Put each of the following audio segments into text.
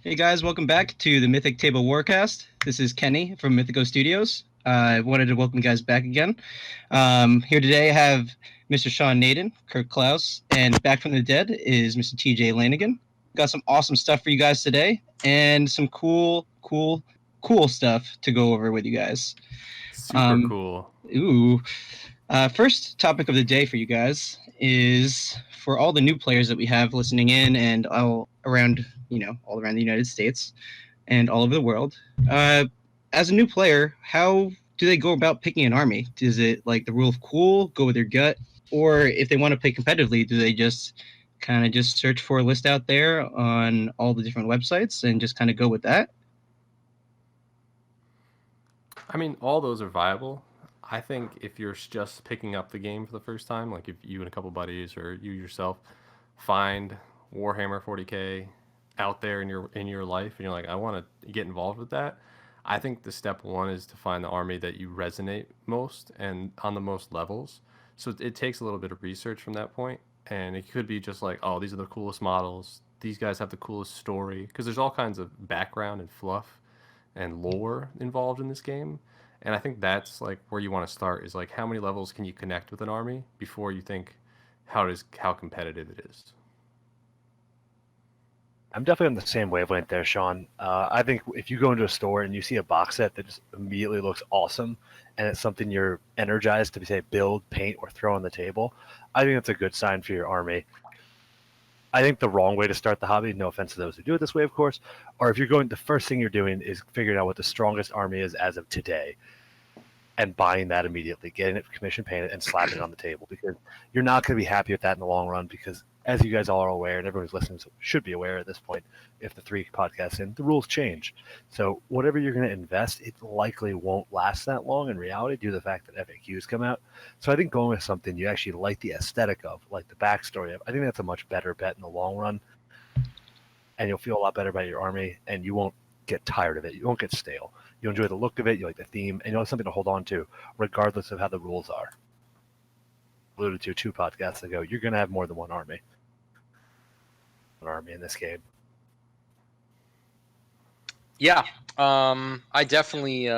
Hey guys, welcome back to the Mythic Table Warcast. This is Kenny from Mythico Studios. I wanted to welcome you guys back again. Here today I have Mr. Sean Naden, Kirk Klaus, and back from the dead is Mr. TJ Lanigan. Got some awesome stuff for you guys today, and some cool stuff to go over with you guys. Super cool. Ooh. First topic of the day for you guys is for all the new players that we have listening in and all around the United States and all over the world. As a new player, how do they go about picking an army? Is it like the rule of cool, go with their gut, or if they want to play competitively, do they just kind of just search for a list out there on all the different websites and just kind of go with that? I mean, all those are viable. I think if you're just picking up the game for the first time, like if you and a couple buddies or you yourself find Warhammer 40K out there in your life and you're like, I want to get involved with that, I think the step one is to find the army that you resonate most and on the most levels. So it takes a little bit of research from that point, and it could be just like, oh, these are the coolest models. These guys have the coolest story because there's all kinds of background and fluff and lore involved in this game. And I think that's like where you want to start is like how many levels can you connect with an army before you think how competitive it is. I'm definitely on the same wavelength there, Sean. I think if you go into a store and you see a box set that just immediately looks awesome, and it's something you're energized to say build, paint, or throw on the table, I think that's a good sign for your army. I think the wrong way to start the hobby, no offense to those who do it this way, of course, or if you're going, the first thing you're doing is figuring out what the strongest army is as of today and buying that immediately, getting it commission painted and slapping it on the table, because you're not going to be happy with that in the long run, because as you guys all are aware, and everyone who's listening should be aware at this point, if the 3 podcasts in, the rules change. So whatever you're going to invest, it likely won't last that long in reality due to the fact that FAQs come out. So I think going with something you actually like the aesthetic of, like the backstory of, I think that's a much better bet in the long run. And you'll feel a lot better about your army, and you won't get tired of it. You won't get stale. You enjoy the look of it, you like the theme, and you'll have something to hold on to, regardless of how the rules are. Alluded to 2 podcasts ago, you're going to have more than one army. An army in this game. Yeah, I definitely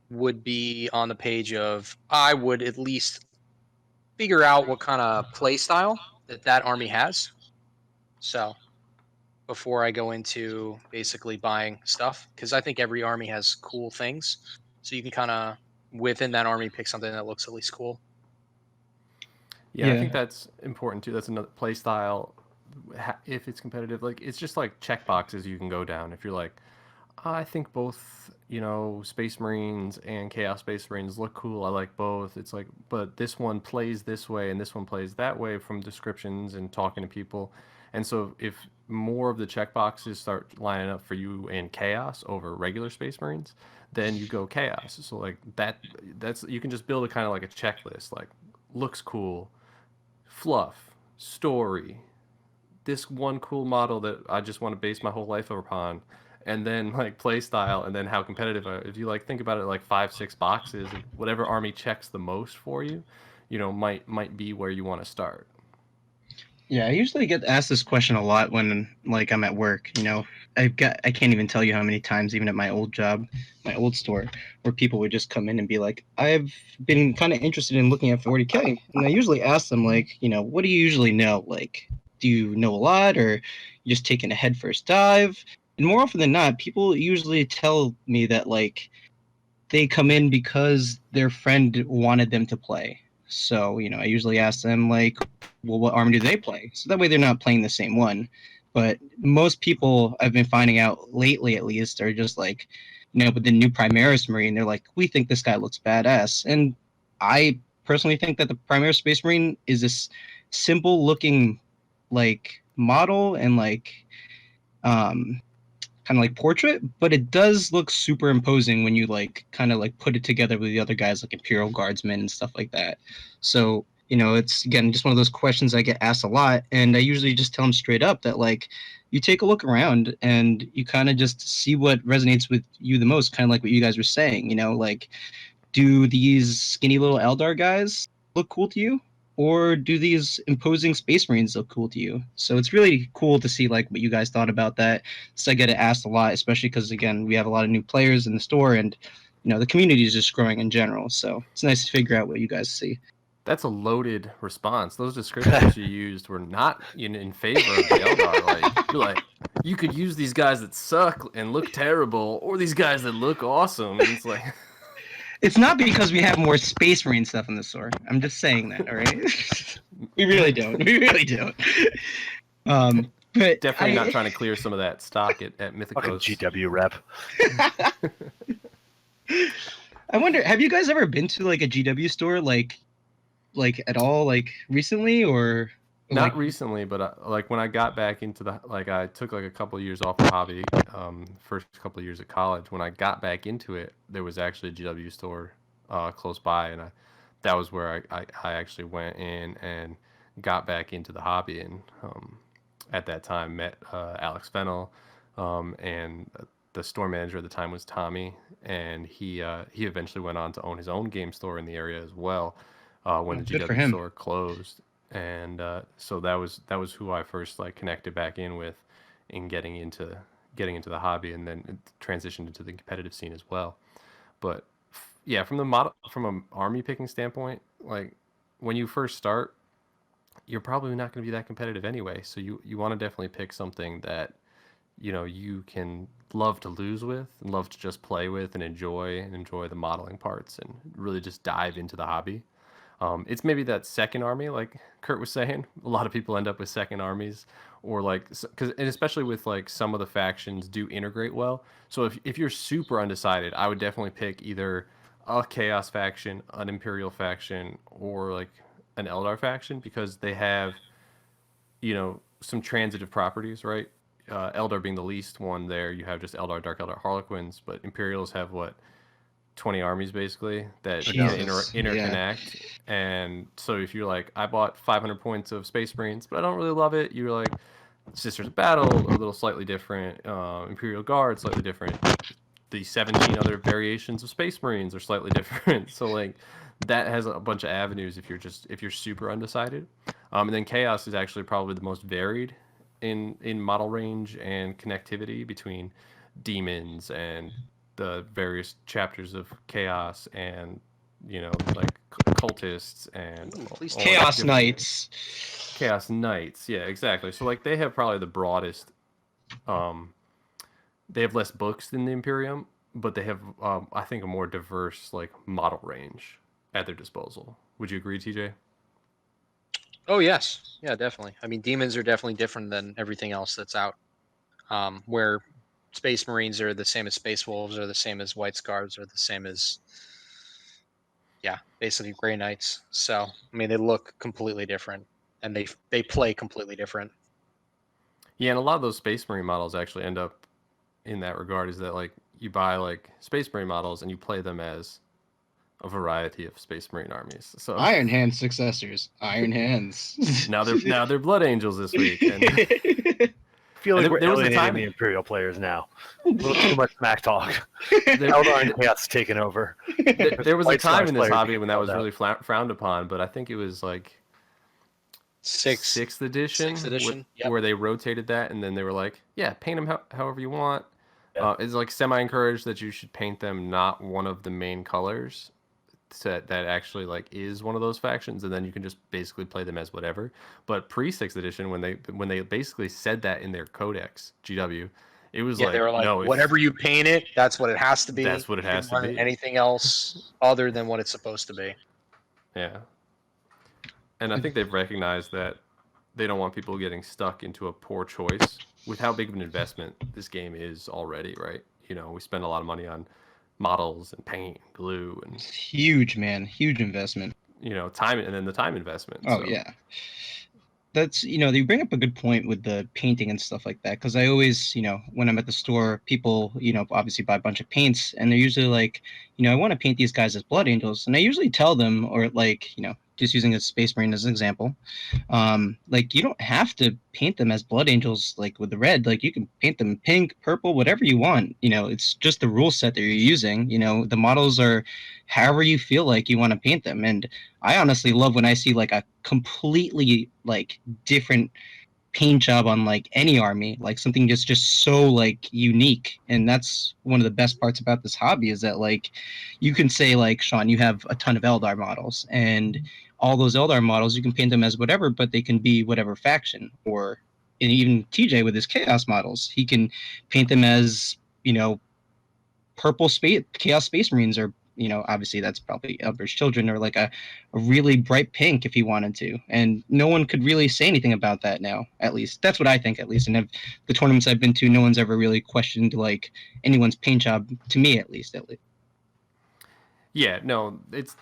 would be on the page of I would at least figure out what kind of play style that army has. So before I go into basically buying stuff, because I think every army has cool things, so you can kind of within that army pick something that looks at least cool. Yeah, I think that's important too. That's another play style. If it's competitive, like it's just like check boxes you can go down. If you're like, I think both, Space Marines and Chaos Space Marines look cool. I like both. It's like, but this one plays this way and this one plays that way from descriptions and talking to people. And so if more of the check boxes start lining up for you in Chaos over regular Space Marines, then you go Chaos. So like that's you can just build a kind of like a checklist, like looks cool, fluff, story, this one cool model that I just want to base my whole life upon, and then like play style, and then how competitive. If you like think about it, like 5, 6 boxes, whatever army checks the most for you, might be where you want to start. Yeah, I usually get asked this question a lot when like I'm at work. I can't even tell you how many times, even at my old job, my old store, where people would just come in and be like, I've been kind of interested in looking at 40K. And I usually ask them like, what do you usually know? Like, do you know a lot, or you just taking a head first dive? And more often than not, people usually tell me that like they come in because their friend wanted them to play. So, I usually ask them like, well, what arm do they play? So that way they're not playing the same one. But most people I've been finding out lately, at least, are just like, with the new Primaris Marine, they're like, we think this guy looks badass. And I personally think that the Primaris Space Marine is this simple looking like model and like kind of like portrait, but it does look super imposing when you like kind of like put it together with the other guys like Imperial Guardsmen and stuff like that. So, it's again just one of those questions I get asked a lot, and I usually just tell them straight up that like you take a look around and you kind of just see what resonates with you the most, kind of like what you guys were saying, like do these skinny little Eldar guys look cool to you? or do these imposing Space Marines look cool to you? So it's really cool to see like what you guys thought about that. So I get it asked a lot, especially because again we have a lot of new players in the store, and the community is just growing in general. So it's nice to figure out what you guys see. That's a loaded response. Those descriptors you used were not in favor of the Eldar. Like you're like, you could use these guys that suck and look terrible, or these guys that look awesome. And it's like, it's not because we have more Space Marine stuff in the store. I'm just saying that, all right? We really don't. We really don't. But definitely not trying to clear some of that stock at Mythic. Fucking GW rep. I wonder, have you guys ever been to like a GW store, like at all, like recently, or not recently, but like when I got back into I took like a couple of years off the hobby, first couple of years at college. When I got back into it, there was actually a GW store close by, and that was where I actually went in and got back into the hobby, and at that time met Alex Fennell, and the store manager at the time was Tommy, and he eventually went on to own his own game store in the area as well when the GW store closed. And so that was who I first like connected back in with in getting into the hobby, and then transitioned into the competitive scene as well. But yeah, from an army picking standpoint, like when you first start, you're probably not going to be that competitive anyway. So you want to definitely pick something that you can love to lose with and love to just play with and enjoy the modeling parts and really just dive into the hobby. It's maybe that second army, like Kurt was saying. A lot of people end up with second armies, or like, and especially with like some of the factions do integrate well. So if you're super undecided, I would definitely pick either a Chaos faction, an Imperial faction, or like an Eldar faction, because they have, some transitive properties, right? Eldar being the least one there. You have just Eldar, Dark Eldar, Harlequins, but Imperials have what? 20 armies basically that interconnect. Yeah. And so if you're like, I bought 500 points of Space Marines, but I don't really love it, you're like, Sisters of Battle, a little slightly different, Imperial Guard, slightly different, the 17 other variations of Space Marines are slightly different. So like that has a bunch of avenues if you're super undecided. And then Chaos is actually probably the most varied in model range and connectivity between demons and the various chapters of Chaos, and like cultists and Chaos Knights. Chaos Knights, yeah, exactly. So like they have probably the broadest. They have less books than the Imperium, but they have I think a more diverse like model range at their disposal. Would you agree, TJ? Oh yes, yeah, definitely. I mean, demons are definitely different than everything else that's out. Where Space Marines are the same as Space Wolves, or the same as White Scarves, or the same as, yeah, basically Grey Knights. So I mean, they look completely different, and they play completely different. Yeah, and a lot of those Space Marine models actually end up in that regard, is that like you buy like Space Marine models and you play them as a variety of Space Marine armies. So Iron Hand successors, Iron Hands. now they're Blood Angels this week. And I feel like we're alienating the Imperial players now. A little too much smack talk. Eldar and Chaos taking over. There was a time in this hobby when that was really frowned upon, but I think it was like sixth edition, where they rotated that, and then they were like, yeah, paint them however you want. Yeah. It's like semi-encouraged that you should paint them not one of the main colors that actually like is one of those factions, and then you can just basically play them as whatever. But pre-6th edition, when they basically said that in their codex, GW, it was like, they were like, no, whatever you paint it, that's what it has to be. That's what it has to be. Anything else other than what it's supposed to be. Yeah. And I think they've recognized that they don't want people getting stuck into a poor choice with how big of an investment this game is already, right? We spend a lot of money on models and paint, and glue, and huge investment. Time, and then the time investment. Oh, so. Yeah. That's, you bring up a good point with the painting and stuff like that, because I always, when I'm at the store, people, obviously buy a bunch of paints, and they're usually like, I want to paint these guys as Blood Angels, and I usually tell them, or like, just using a Space Marine as an example, like you don't have to paint them as Blood Angels like with the red. Like you can paint them pink, purple, whatever you want. You know, it's just the rule set that you're using. You know, the models are however you feel like you want to paint them. And I honestly love when I see like a completely like different paint job on like any army, like something just so like unique. And that's one of the best parts about this hobby is that like you can say like Sean, you have a ton of Eldar models, and all those Eldar models you can paint them as whatever, but they can be whatever faction. Or and even TJ with his Chaos models, he can paint them as, you know, purple space Chaos Space Marines, or you know, obviously that's probably Elder's Children, or like a really bright pink if he wanted to. And no one could really say anything about that now, at least. That's what I think, at least. And the tournaments I've been to, no one's ever really questioned like anyone's paint job, to me at least. Yeah, no,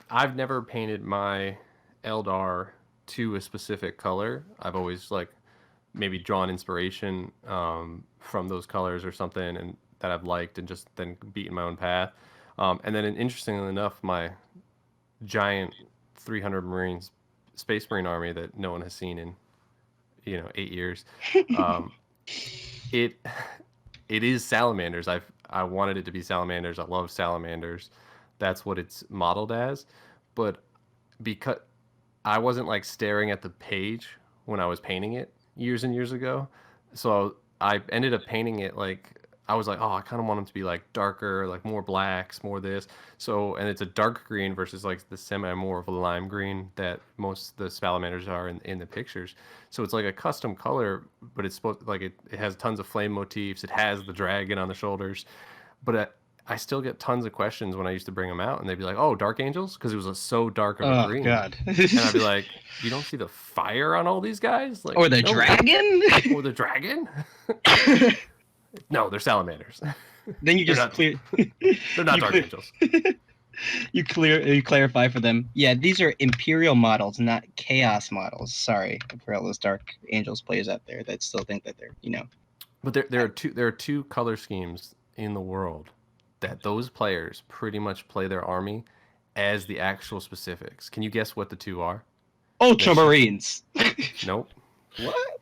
I've never painted my Eldar to a specific color. I've always like maybe drawn inspiration from those colors or something, and that I've liked, and just then beaten my own path. And then, interestingly enough, my giant 300 Marines, Space Marine army that no one has seen in, 8 years, it is salamanders. I wanted it to be salamanders. I love salamanders. That's what it's modeled as. But because I wasn't like staring at the page when I was painting it years and years ago, so I ended up painting it like, I was like, oh, I kind of want them to be like darker, like more blacks, more this. So, and it's a dark green versus like the semi more of a lime green that most of the salamanders are in the pictures. So it's like a custom color, but it's supposed like it has tons of flame motifs. It has the dragon on the shoulders, but I still get tons of questions when I used to bring them out, and they'd be like, "Oh, Dark Angels," because it was so dark of a green. Oh God! And I'd be like, "You don't see the fire on all these guys, like, or the dragon, or the dragon." No, they're salamanders. Then you just clear. They're not Dark Angels. You clarify for them. Yeah, these are Imperial models, not Chaos models. Sorry for all those Dark Angels players out there that still think that they're, But there are two color schemes in the world that those players pretty much play their army as the actual specifics. Can you guess what the two are? Ultramarines. Nope. What?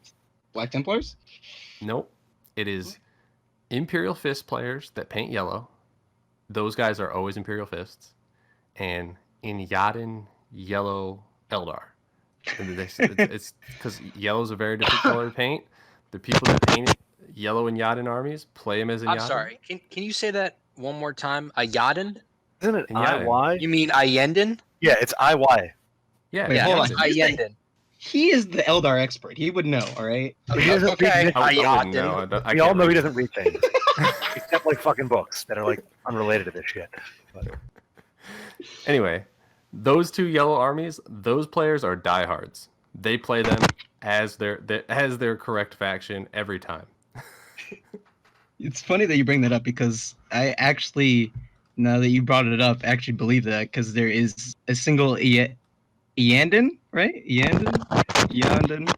Black Templars? Nope. It is Imperial Fist players that paint yellow. Those guys are always Imperial Fists. And in Yadin, yellow Eldar. And it's because yellow is a very different color to paint. The people that paint yellow in Yadin armies play them as a Yadin. I'm sorry. Can you say that one more time? A Yadin? Isn't it IY? You mean Ayendin? Yeah, it's IY. Yeah, wait, hold on. Ayendin. He is the Eldar expert. He would know, all right? Okay. We all know he doesn't read things. Except like fucking books that are like unrelated to this shit. But anyway, those two yellow armies, those players are diehards. They play them as their correct faction every time. It's funny that you bring that up, because I actually, now that you brought it up, actually believe that, because there is a single Yandin, right? Yandin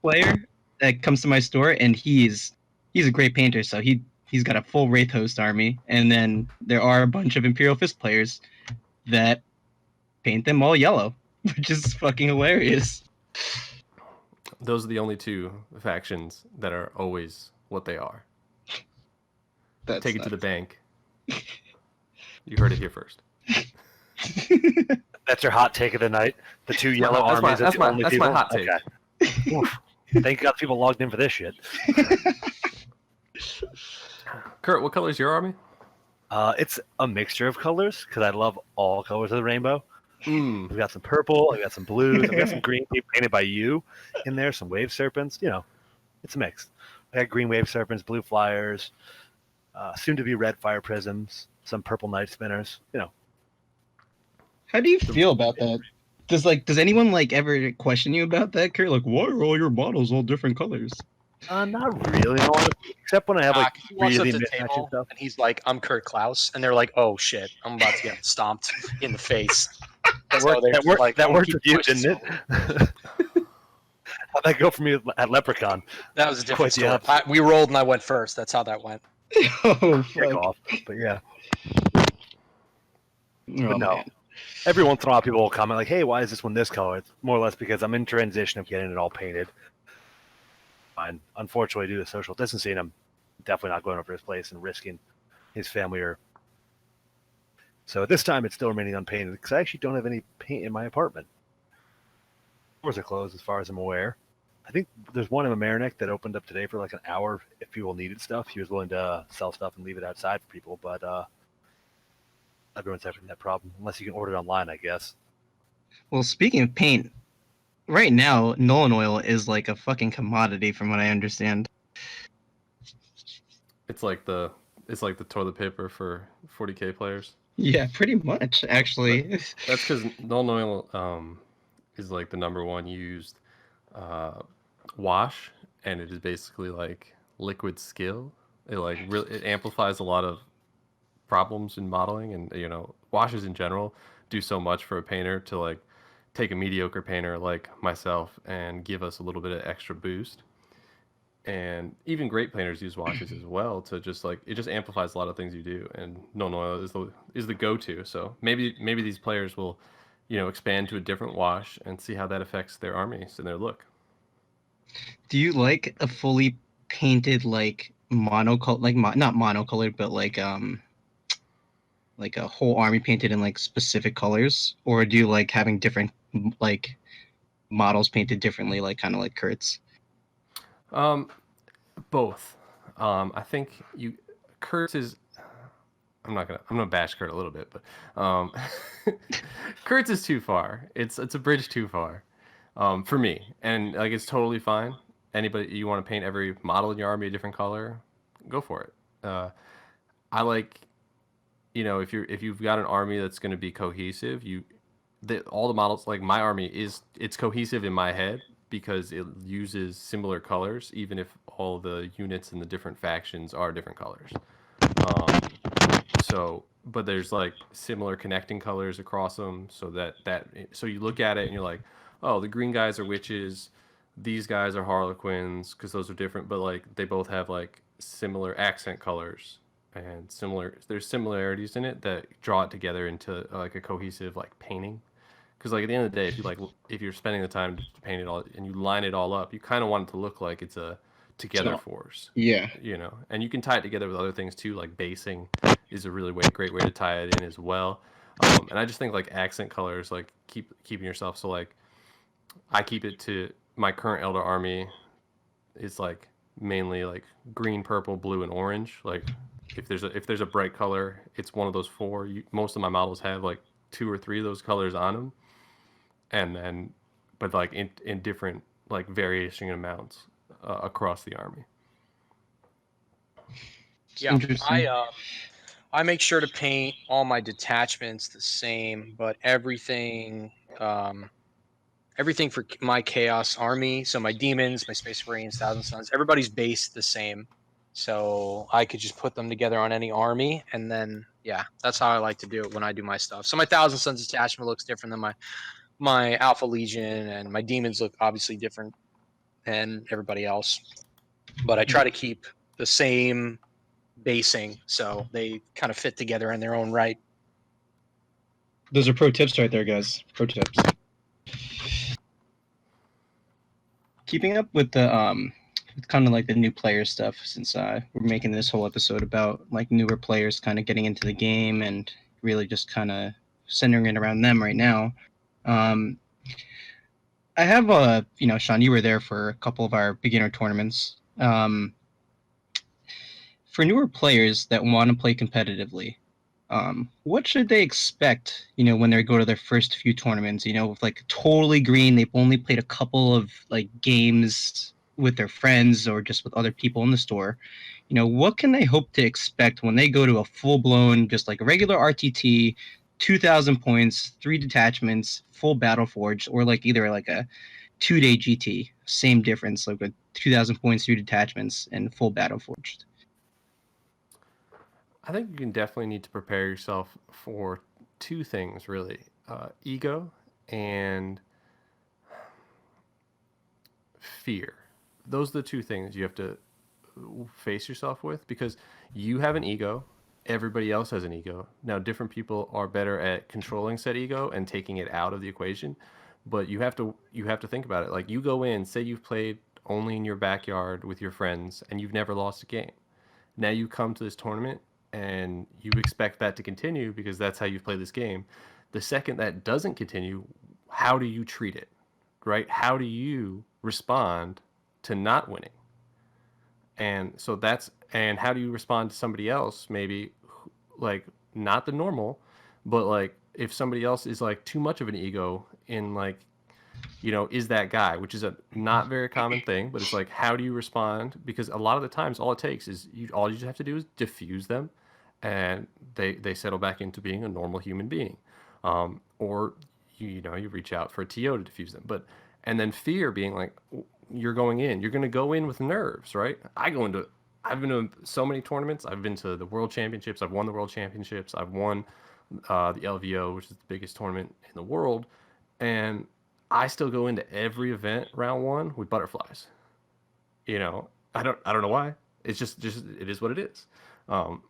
player that comes to my store, and he's a great painter, so he's got a full Wraith Host army, and then there are a bunch of Imperial Fist players that paint them all yellow, which is fucking hilarious. Those are the only two factions that are always what they are. Take it to the bank. You heard it here first. That's your hot take of the night. The two yellow armies are the only people. That's my hot take. Okay. Thank God people logged in for this shit. Kurt, what color is your army? It's a mixture of colors, because I love all colors of the rainbow. Mm. We've got some purple, I've got some blues, I've got some green painted by you in there, some wave serpents. It's a mix. I got green wave serpents, blue flyers, soon to be red fire prisms, some purple night spinners. How do you feel about that? Does anyone ever question you about that, Kurt? Like, why are all your models all different colors? Not really, except when I have he walks really up to the mismatching table stuff. and he's like, "I'm Kurt Klaus," and they're like, "Oh shit, I'm about to get stomped in the face." That So they're just like, that "I'm worked keep with you, pushing didn't it? How'd that go for me at Leprechaun? That was a different Quite the story. We rolled and I went first. That's how that went. Oh, Kick fuck. off, but yeah. Oh, But no, man. Every once in a while, people will comment like, "Hey, why is this one this color?" It's more or less because I'm in transition of getting it all painted. And unfortunately, due to social distancing, I'm definitely not going over to his place and risking his family or. So at this time, it's still remaining unpainted because I actually don't have any paint in my apartment. Doors are closed as far as I'm aware. I think there's one in Mamaroneck that opened up today for like an hour if people needed stuff. He was willing to sell stuff and leave it outside for people, but everyone's having that problem unless you can order it online, I guess. Well, speaking of paint, right now Nolan oil is like a fucking commodity, from what I understand. It's like the toilet paper for 40K players. Yeah, pretty much, actually. That's because Null Oil is like the number one used uh, wash, and it is basically like liquid skill. It amplifies a lot of problems in modeling, and washes in general do so much for a painter to like take a mediocre painter like myself and give us a little bit of extra boost. And even great painters use washes as well to just like it just amplifies a lot of things you do. And Null Oil is the go to. So maybe these players will, expand to a different wash and see how that affects their armies and their look. Do you like a fully painted like monocolor, like not monocolored, but like a whole army painted in like specific colors, or do you like having different like models painted differently, like kind of like Kurt's? Um, Both. I think Kurtz is. I'm gonna bash Kurt a little bit, but Kurtz is too far. It's a bridge too far, for me, and like it's totally fine. Anybody you want to paint every model in your army a different color, go for it. I like, if you've got an army that's going to be cohesive, all the models like my army it's cohesive in my head because it uses similar colors, even if all the units in the different factions are different colors. But there's like similar connecting colors across them, so you look at it and you're like, oh, the green guys are witches, these guys are harlequins because those are different, but like they both have like similar accent colors and there's similarities in it that draw it together into like a cohesive like painting. Because like at the end of the day, if you're spending the time to paint it all and you line it all up, you kind of want it to look like it's a together So, force. yeah. And you can tie it together with other things too, like basing is a really great way to tie it in as well. And I just think like accent colors, like keeping yourself. So like I keep it to my current Elder army is like mainly like green, purple, blue, and orange. Like if there's a bright color, it's one of those four. Most of my models have like two or three of those colors on them, and then but like in different like variation amounts across the army. Yeah, Interesting. I make sure to paint all my detachments the same, but everything for my chaos army, so my demons, my space marines, thousand suns, everybody's based the same, so I could just put them together on any army, and then yeah, that's how I like to do it when I do my stuff. So my thousand suns detachment looks different than my alpha legion, and my demons look obviously different than everybody else, but I try to keep the same basing so they kind of fit together in their own right. Those are pro tips right there, guys. Pro tips. Keeping up with the kind of like the new player stuff, since we're making this whole episode about like newer players kind of getting into the game and really just kind of centering it around them right now. Um, I have Sean, you were there for a couple of our beginner tournaments. For newer players that want to play competitively, what should they expect, when they go to their first few tournaments, with like totally green, they've only played a couple of like games with their friends or just with other people in the store. What can they hope to expect when they go to a full-blown, just like a regular RTT, 2,000 points, 3 detachments, full battle forge, or like either like a 2-day GT, same difference, like with 2,000 points, 3 detachments, and full battle forged? I think you can definitely need to prepare yourself for two things really: ego and fear. Those are the two things you have to face yourself with, because you have an ego everybody else has an ego. Now, different people are better at controlling said ego and taking it out of the equation, but you have to think about it. Like, you go in, say you've played only in your backyard with your friends and you've never lost a game. Now you come to this tournament and you expect that to continue because that's how you've played this game. The second that doesn't continue, how do you treat it? Right? How do you respond to not winning? And so and how do you respond to somebody else, maybe, like, not the normal, but like if somebody else is like too much of an ego in, like, is that guy, which is a not very common thing, but it's like, how do you respond? Because a lot of the times all it takes is all you just have to do is diffuse them, and they settle back into being a normal human being. Or you reach out for a TO to diffuse them. But and then fear being like, you're going to go in with nerves, right? I've been to so many tournaments. I've been to the world championships. I've won the world championships. I've won the LVO, which is the biggest tournament in the world. And I still go into every event round one with butterflies. I don't know why. It's just it is what it is. Um,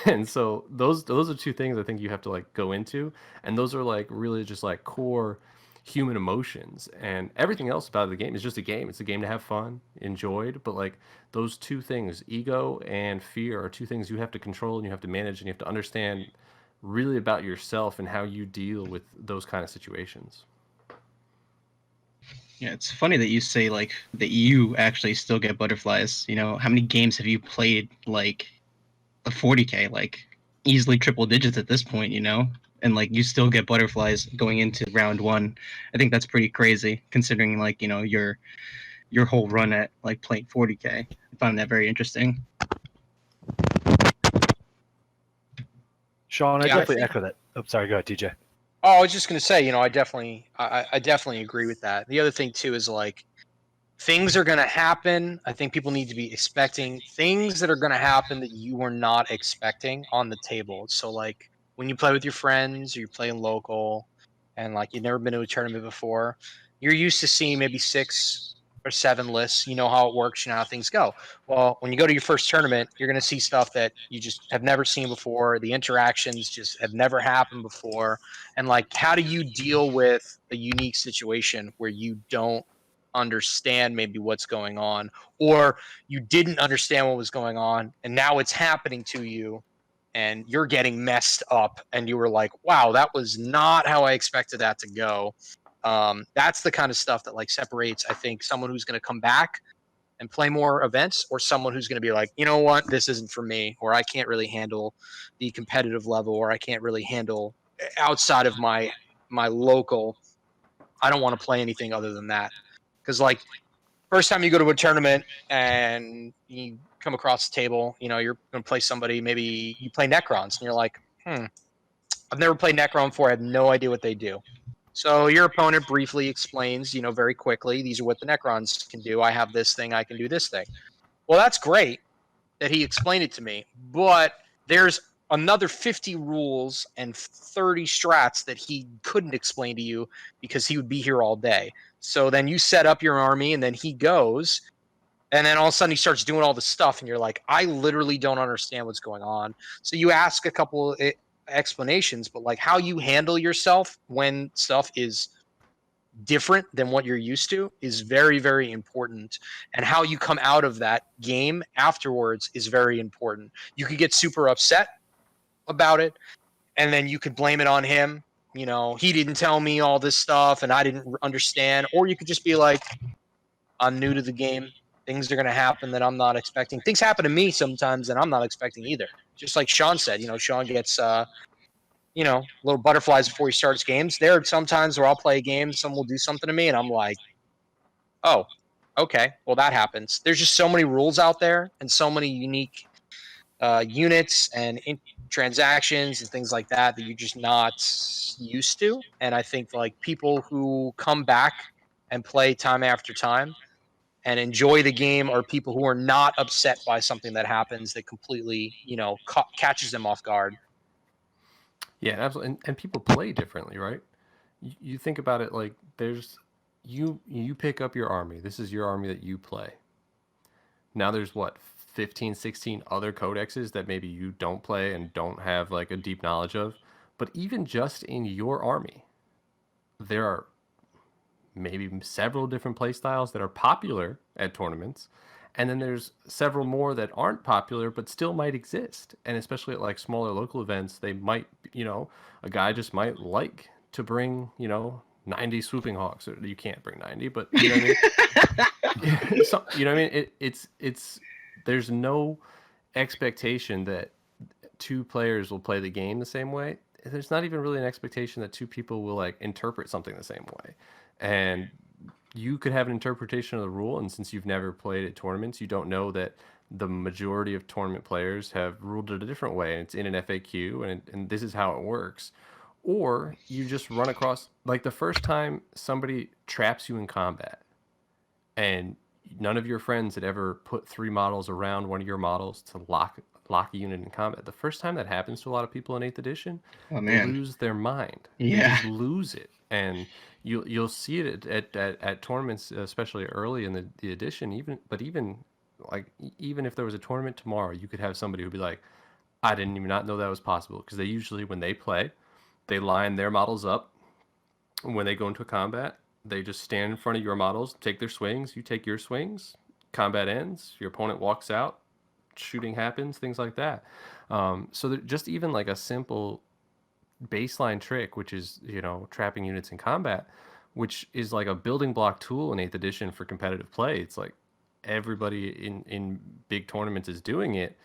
and so those are two things I think you have to like go into, and those are like really just like core human emotions, and everything else about the game is just a game. It's a game to have fun, enjoyed, but like those two things, ego and fear, are two things you have to control and you have to manage and you have to understand really about yourself and how you deal with those kind of situations. Yeah, it's funny that you say like that you actually still get butterflies. How many games have you played like a 40K, like easily triple digits at this point, and like you still get butterflies going into round one. I think that's pretty crazy considering like, your whole run at like playing 40K. I find that very interesting. Sean, I definitely echo that. Oh, sorry, go ahead, TJ. Oh, I was just gonna say, I definitely agree with that. The other thing too is like things are gonna happen. I think people need to be expecting things that are gonna happen that you were not expecting on the table. So like when you play with your friends or you're playing local and like you've never been to a tournament before, you're used to seeing maybe 6 or 7 lists. You know how it works, you know how things go. Well, when you go to your first tournament, you're going to see stuff that you just have never seen before. The interactions just have never happened before. And like, how do you deal with a unique situation where you don't understand maybe what's going on, or you didn't understand what was going on and now it's happening to you and you're getting messed up and you were like, wow, that was not how I expected that to go. That's the kind of stuff that like separates, I think, someone who's going to come back and play more events, or someone who's going to be like, you know what, this isn't for me, or I can't really handle the competitive level, or I can't really handle outside of my local. I don't want to play anything other than that. Because like first time you go to a tournament and you come across the table, you're going to play somebody, maybe you play Necrons and you're like, I've never played Necron before. I have no idea what they do. So your opponent briefly explains, very quickly, these are what the Necrons can do. I have this thing, I can do this thing. Well, that's great that he explained it to me, but there's another 50 rules and 30 strats that he couldn't explain to you because he would be here all day. So then you set up your army and then he goes, and then all of a sudden he starts doing all this stuff and you're like, I literally don't understand what's going on. So you ask a couple explanations, but like how you handle yourself when stuff is different than what you're used to is very, very important. And how you come out of that game afterwards is very important. You could get super upset about it, and then you could blame it on him. He didn't tell me all this stuff and I didn't understand. Or you could just be like, I'm new to the game. Things are going to happen that I'm not expecting. Things happen to me sometimes that I'm not expecting either. Just like Sean said, Sean gets little butterflies before he starts games. There are some times where I'll play a game, someone will do something to me, and I'm like, oh, okay, well, that happens. There's just so many rules out there and so many unique units and transactions and things like that that you're just not used to. And I think like people who come back and play time after time and enjoy the game are people who are not upset by something that happens that completely, catches them off guard. Yeah, absolutely. And people play differently, right? You think about it like there's you pick up your army. This is your army that you play. Now there's what, 15, 16 other codexes that maybe you don't play and don't have like a deep knowledge of. But even just in your army, there are maybe several different play styles that are popular at tournaments, and then there's several more that aren't popular but still might exist. And especially at like smaller local events, they might, a guy just might like to bring 90 swooping hawks. Or you can't bring 90, but you know what I mean. So, you know what I mean. It's there's no expectation that two players will play the game the same way. There's not even really an expectation that two people will like interpret something the same way. And you could have an interpretation of the rule, and since you've never played at tournaments, you don't know that the majority of tournament players have ruled it a different way, and it's in an FAQ, and this is how it works. Or you just run across, like the first time somebody traps you in combat, and none of your friends had ever put 3 models around one of your models to lock a unit in combat. The first time that happens to a lot of people in 8th edition, they lose their mind. Yeah. They just lose it. And you'll see it at tournaments, especially early in the edition. Even if there was a tournament tomorrow, you could have somebody who'd be like, I didn't even not know that was possible. Because they usually, when they play, they line their models up. When they go into a combat, they just stand in front of your models, take their swings, you take your swings, combat ends, your opponent walks out, shooting happens, things like that. So just even like a simple baseline trick, which is trapping units in combat, which is like a building block tool in 8th edition for competitive play. It's like everybody in big tournaments is doing it.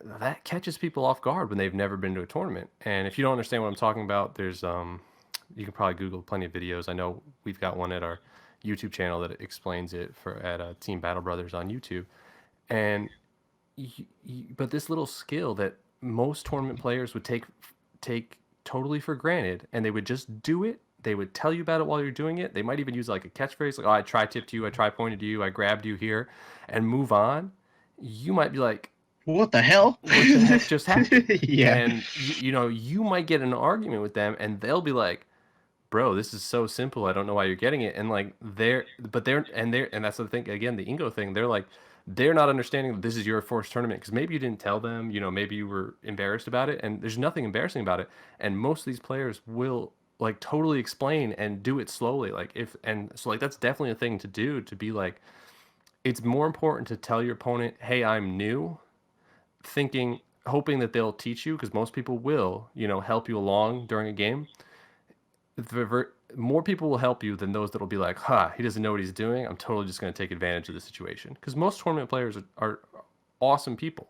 That catches people off guard when they've never been to a tournament. And if you don't understand what I'm talking about, there's you can probably Google plenty of videos. I know we've got one at our YouTube channel that explains it at Team Battle Brothers on YouTube. And but this little skill that most tournament players would take totally for granted, and they would just do it. They would tell you about it while you're doing it. They might even use like a catchphrase, like, oh, I tri-tipped you, I tri-pointed you, I grabbed you here, and move on. You might be like, what the hell? What the heck just happened? Yeah. And you might get an argument with them, and they'll be like, bro, this is so simple. I don't know why you're getting it. And like and that's the thing, again, the Ingo thing. They're like, they're not understanding that this is your first tournament because maybe you didn't tell them, maybe you were embarrassed about it, and there's nothing embarrassing about it. And most of these players will like totally explain and do it slowly. So that's definitely a thing to do, to be like, it's more important to tell your opponent, hey, I'm new, hoping that they'll teach you, because most people will, help you along during a game. More people will help you than those that'll be like, he doesn't know what he's doing, I'm totally just going to take advantage of the situation. Because most tournament players are awesome people.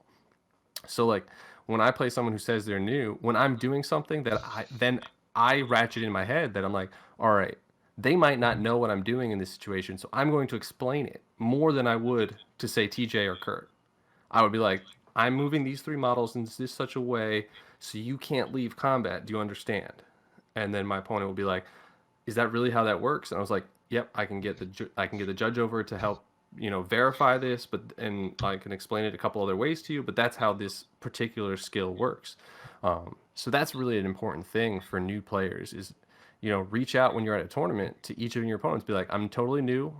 So like when I play someone who says they're new, when I'm doing something that I ratchet in my head that I'm like, all right, they might not know what I'm doing in this situation, so I'm going to explain it more than I would to say TJ or Kurt. I would be like, I'm moving these 3 models in such a way so you can't leave combat. Do you understand? And then my opponent will be like, is that really how that works? And I was like, yep, I can get the judge over to help, verify this, and I can explain it a couple other ways to you, but that's how this particular skill works. So that's really an important thing for new players is, reach out when you're at a tournament to each of your opponents, be like, I'm totally new.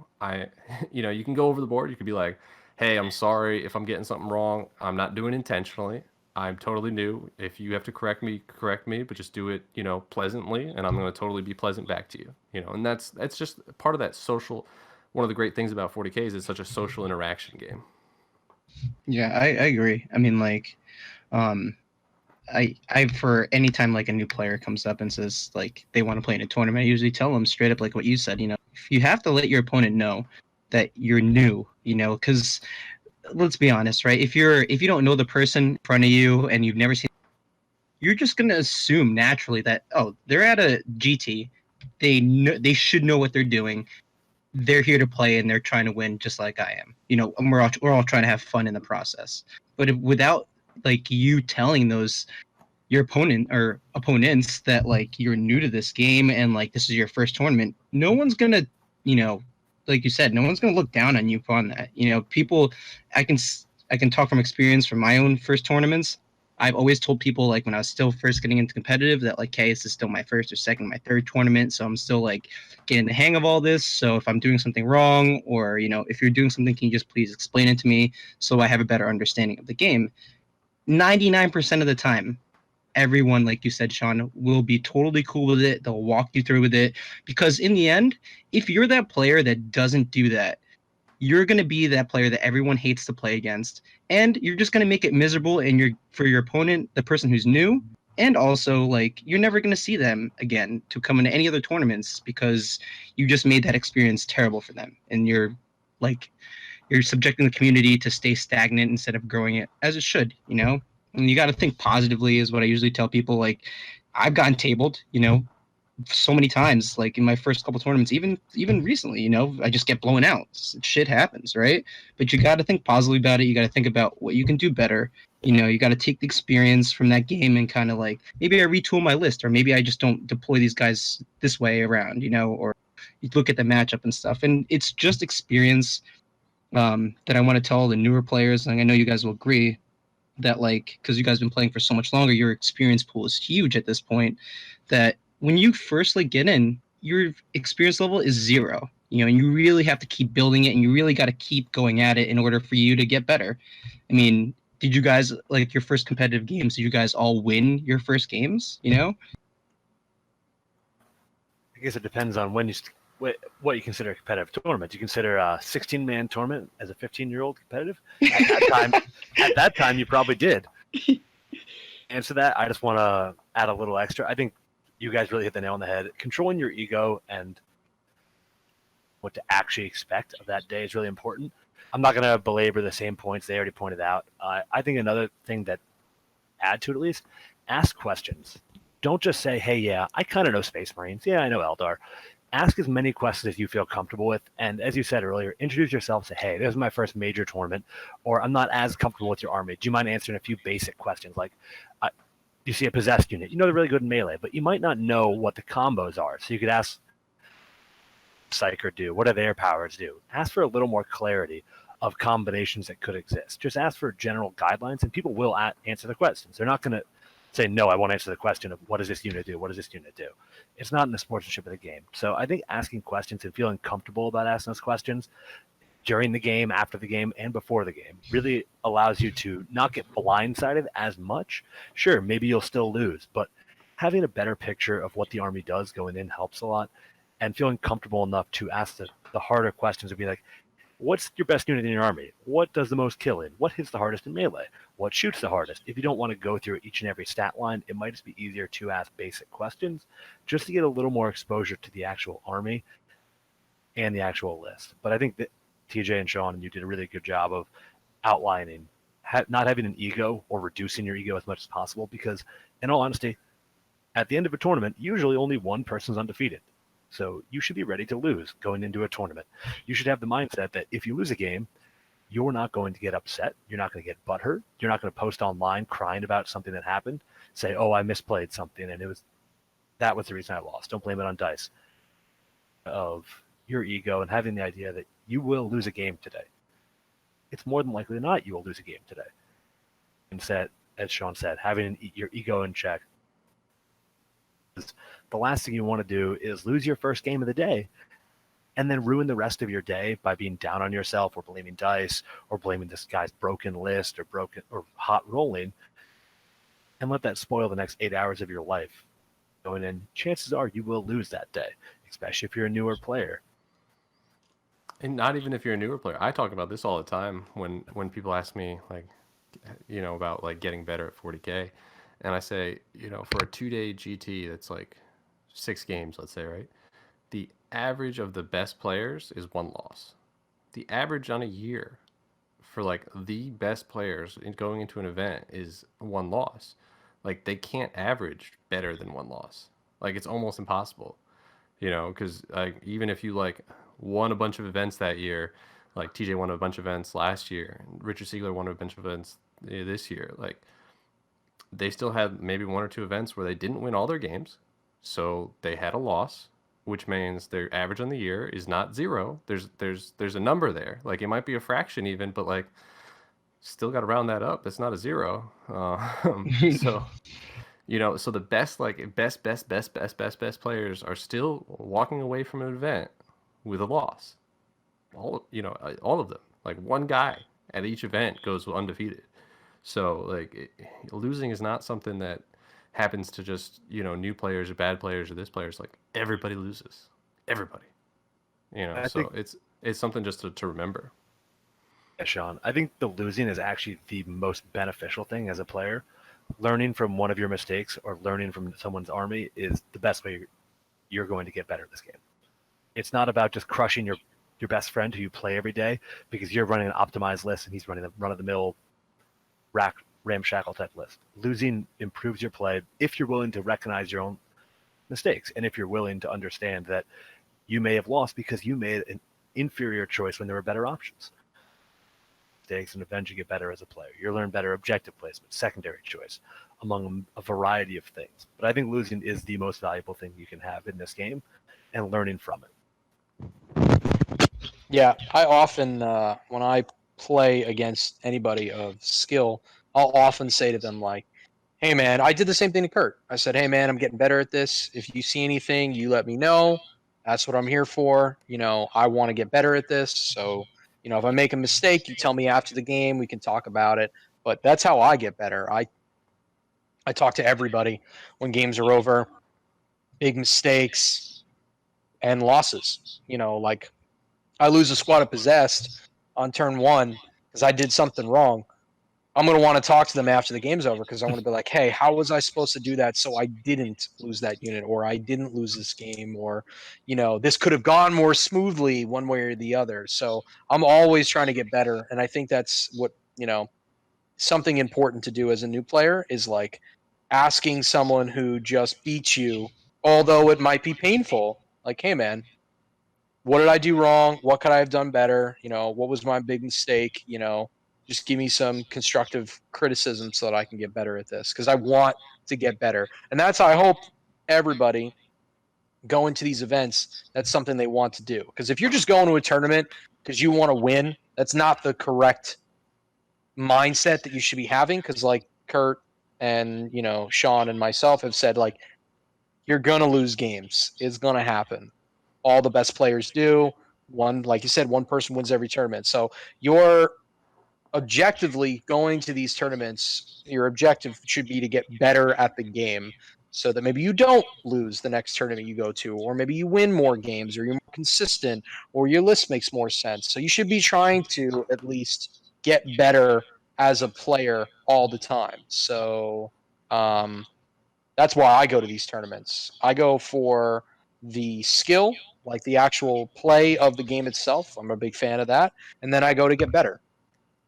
You can go over the board. You could be like, hey, I'm sorry if I'm getting something wrong. I'm not doing it intentionally. I'm totally new. If you have to correct me, but just do it, pleasantly, and I'm going to totally be pleasant back to you, and that's just part of that social. One of the great things about 40K is it's such a social interaction game. Yeah, I agree. I mean, like, I for any time like a new player comes up and says like they want to play in a tournament, I usually tell them straight up like what you said. If you have to let your opponent know that you're new, because let's be honest, right? If you don't know the person in front of you and you've never seen, you're just gonna assume naturally that, oh, they're at a GT, they should know what they're doing. They're here to play and they're trying to win just like I am. And we're all trying to have fun in the process. But without like you telling your opponent or opponents that like you're new to this game and like this is your first tournament, no one's gonna, like you said, no one's gonna look down on you upon that. People, I can talk from experience from my own first tournaments. I've always told people, like, when I was still first getting into competitive, that, like, hey, this is still my first or second, my third tournament, so I'm still, like, getting the hang of all this. So if I'm doing something wrong, or, you know, if you're doing something, can you just please explain it to me so I have a better understanding of the game? 99% of the time, everyone, like you said, Sean, will be totally cool with it. They'll walk you through with it, because in the end, if you're that player that doesn't do that, you're going to be that player that everyone hates to play against, and you're just going to make it miserable, and you're for your opponent, the person who's new, and also, like, you're never going to see them again to come into any other tournaments, because you just made that experience terrible for them, and like you're subjecting the community to stay stagnant instead of growing it as it should, you know? And you got to think positively, is what I usually tell people. Like, I've gotten tabled, you know, so many times, like in my first couple tournaments, even recently, you know, I just get blown out. Shit happens, right? But you got to think positively about it. You got to think about what you can do better. You know, you got to take the experience from that game and kind of like, maybe I retool my list, or maybe I just don't deploy these guys this way around, you know, or you look at the matchup and stuff. And it's just experience, that I want to tell the newer players, and I know you guys will agree that, like, because you guys have been playing for so much longer, your experience pool is huge at this point, that when you first, like, get in, your experience level is 0, you know, and you really have to keep building it, and you really got to keep going at it in order for you to get better. I mean, did you guys, like, your first competitive games, did you guys all win your first games, you know? I guess it depends on when what you consider a competitive tournament. You consider a 16-man tournament as a 15-year-old competitive? At that time, you probably did. Answer that. I just want to add a little extra. I think you guys really hit the nail on the head. Controlling your ego and what to actually expect of that day is really important. I'm not going to belabor the same points they already pointed out. I think another thing that add to it, at least, ask questions. Don't just say, hey, yeah, I kind of know Space Marines. Yeah, I know Eldar. Ask as many questions as you feel comfortable with. And as you said earlier, introduce yourself. Say, hey, this is my first major tournament, or I'm not as comfortable with your army. Do you mind answering a few basic questions? Like, you see a possessed unit. You know they're really good in melee, but you might not know what the combos are. So you could ask, Psyker do? What do their powers do? Ask for a little more clarity of combinations that could exist. Just ask for general guidelines, and people will answer the questions. They're not going to say, no, I won't answer the question of what does this unit do? What does this unit do? It's not in the sportsmanship of the game. So I think asking questions and feeling comfortable about asking those questions during the game, after the game, and before the game really allows you to not get blindsided as much. Sure, maybe you'll still lose, but having a better picture of what the army does going in helps a lot, and feeling comfortable enough to ask the harder questions would be like, what's your best unit in your army? What does the most kill in? What hits the hardest in melee? What shoots the hardest? If you don't want to go through each and every stat line, it might just be easier to ask basic questions just to get a little more exposure to the actual army and the actual list. But I think that TJ and Sean, you did a really good job of outlining not having an ego or reducing your ego as much as possible, because in all honesty, at the end of a tournament, usually only one person's undefeated. So you should be ready to lose going into a tournament. You should have the mindset that if you lose a game, you're not going to get upset. You're not going to get butthurt. You're not going to post online crying about something that happened. Say, oh, I misplayed something, and that was the reason I lost. Don't blame it on dice. Of your ego and having the idea that you will lose a game today. It's more than likely than not you will lose a game today. Instead, as Sean said, having your ego in check. The last thing you want to do is lose your first game of the day and then ruin the rest of your day by being down on yourself or blaming dice or blaming this guy's broken list or hot rolling, and let that spoil the next 8 hours of your life. Going in, chances are you will lose that day, especially if you're a newer player. And not even if you're a newer player. I talk about this all the time when people ask me, like, you know, about like getting better at 40K. And I say, you know, for a 2-day GT that's like 6 games, let's say, right? The average of the best players is 1 loss. The average on a year for like the best players going into an event is 1 loss. Like, they can't average better than 1 loss. Like, it's almost impossible, you know, because like even if you like won a bunch of events that year, like TJ won a bunch of events last year, and Richard Siegler won a bunch of events this year, like they still had maybe 1 or 2 events where they didn't win all their games, so they had a loss, which means their average on the year is not 0. There's a number there. Like, it might be a fraction even, but like still got to round that up. It's not a 0. So so the best best players are still walking away from an event with a loss. All of them. Like one guy at each event goes undefeated. So losing is not something that happens to just new players or bad players or this players. Like everybody loses, everybody. I So think, it's something just to remember. yeah, Sean, I think the losing is actually the most beneficial thing as a player. Learning from one of your mistakes or learning from someone's army is the best way you're going to get better at this game. It's not about just crushing your best friend who you play every day because you're running an optimized list and he's running a run of the mill ramshackle type list. Losing improves your play if you're willing to recognize your own mistakes and if you're willing to understand that you may have lost because you made an inferior choice when there were better options. Mistakes and eventually get better as a player. You learn better objective placement, secondary choice, among a variety of things. But I think losing is the most valuable thing you can have in this game, and learning from it. Yeah, I often when I play against anybody of skill, I'll often say to them like, "Hey man, I did the same thing to Kurt. I said, "Hey man, I'm getting better at this. If you see anything, you let me know. That's what I'm here for. I want to get better at this. So, if I make a mistake, you tell me after the game, we can talk about it. But that's how I get better. I talk to everybody when games are over, big mistakes and losses. Like I lose a squad of possessed on turn 1 because I did something wrong. I'm going to want to talk to them after the game's over because I want to be like, hey, how was I supposed to do that so I didn't lose that unit or I didn't lose this game or, this could have gone more smoothly one way or the other. So I'm always trying to get better. And I think that's what, something important to do as a new player is like asking someone who just beats you, although it might be painful, like, hey, man, what did I do wrong? What could I have done better? What was my big mistake? Just give me some constructive criticism so that I can get better at this because I want to get better. And that's how I hope everybody going to these events, that's something they want to do. Because if you're just going to a tournament because you want to win, that's not the correct mindset that you should be having. Because like Kurt and, Sean and myself have said, like, you're going to lose games. It's going to happen. All the best players do. Like you said, one person wins every tournament. So you're objectively going to these tournaments. Your objective should be to get better at the game so that maybe you don't lose the next tournament you go to, or maybe you win more games, or you're more consistent, or your list makes more sense. So you should be trying to at least get better as a player all the time. So that's why I go to these tournaments. I go for the skill, like the actual play of the game itself. I'm a big fan of that. And then I go to get better.